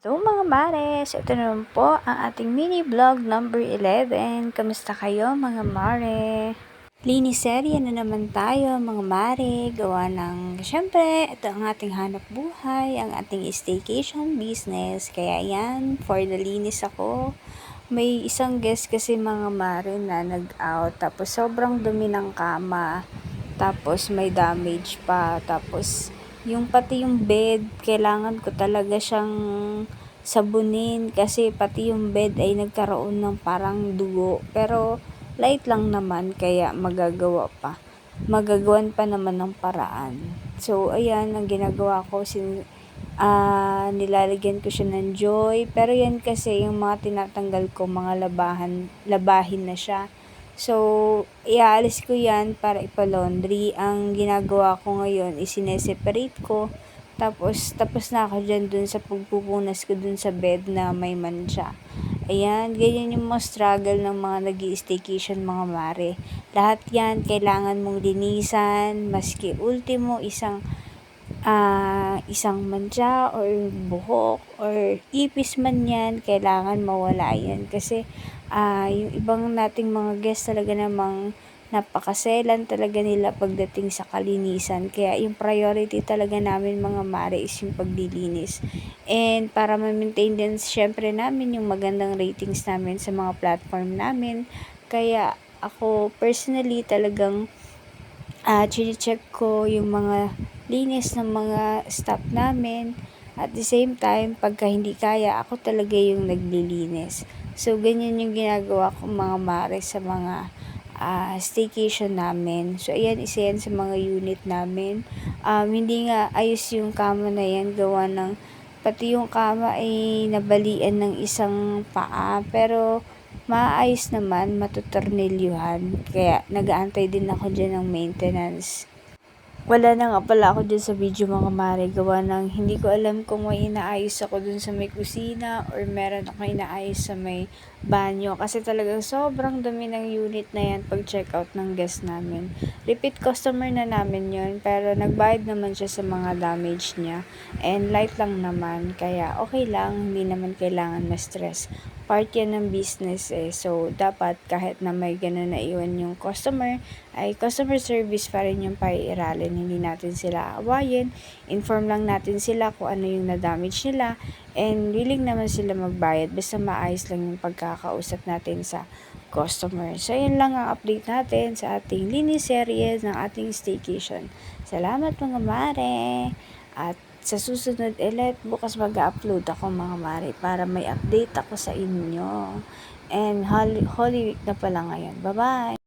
Hello mga mares! Ito naman po ang ating mini vlog number 11. Kamusta kayo mga mare? Liniserye na naman tayo mga mare. Gawa ng, syempre, ito ang ating hanap buhay, ang ating staycation business. Kaya yan, for the linis ako. May isang guest kasi mga mare na nag-out. Tapos sobrang dumi ng kama. Tapos may damage pa. Tapos pati yung bed, kailangan ko talaga siyang sabunin kasi pati yung bed ay nagkaroon ng parang dugo. Pero light lang naman kaya magagawan pa naman ng paraan. So ayan, ang ginagawa ko, nilalagyan ko siya ng joy. Pero yan kasi yung mga tinatanggal ko, mga labahin na siya. So, iaalis ko yan para ipa-laundry. Ang ginagawa ko ngayon is sineseparate ko. Tapos na ako dyan dun sa pagpupunas ko dun sa bed na may mancha. Ayan, ganyan yung mga struggle ng mga nag-i-staycation mga mare. Lahat yan, kailangan mong linisan, maski ultimo isang mancha or buhok or ipis man yan, kailangan mawala yan. Kasi yung ibang nating mga guests talaga namang napakaselan talaga nila pagdating sa kalinisan. Kaya yung priority talaga namin mga mare is yung paglilinis. And para ma-maintain din syempre namin yung magandang ratings namin sa mga platform namin. Kaya ako personally talagang chine-check ko yung mga linis ng mga staff namin. At the same time, pagka hindi kaya, ako talaga yung naglilinis. So, ganyan yung ginagawa ko mga mare sa mga staycation namin. So, ayan, isa yan sa mga unit namin. Hindi nga ayos yung kama na yan, gawa ng pati yung kama ay nabalian ng isang paa. Pero, maayos naman, matutornilyuhan. Kaya, nag-aantay din ako dyan ng maintenance. Wala na nga pala ako dyan sa video mga mare, gawa ng hindi ko alam kung may inaayos ako dun sa may kusina or meron ako inaayos sa may banyo kasi talagang sobrang dumi ng unit na yan pag check out ng guest namin. Repeat customer na namin yon, pero nagbayad naman siya sa mga damage niya and light lang naman, kaya okay lang, hindi naman kailangan ma-stress. Part yan ng business so dapat kahit na may ganun na iwan yung customer, ay customer service pa rin yung paiiralin. Hindi natin sila awayin, inform lang natin sila kung ano yung na-damage nila, and willing naman sila magbayad basta maayos lang yung pagkakausap natin sa customer. So, yun lang ang update natin sa ating linis series ng ating staycation. Salamat mga mare! At sa susunod ulit, bukas mag-upload ako mga mare para may update ako sa inyo. And Holy Week na pala ngayon. Bye-bye!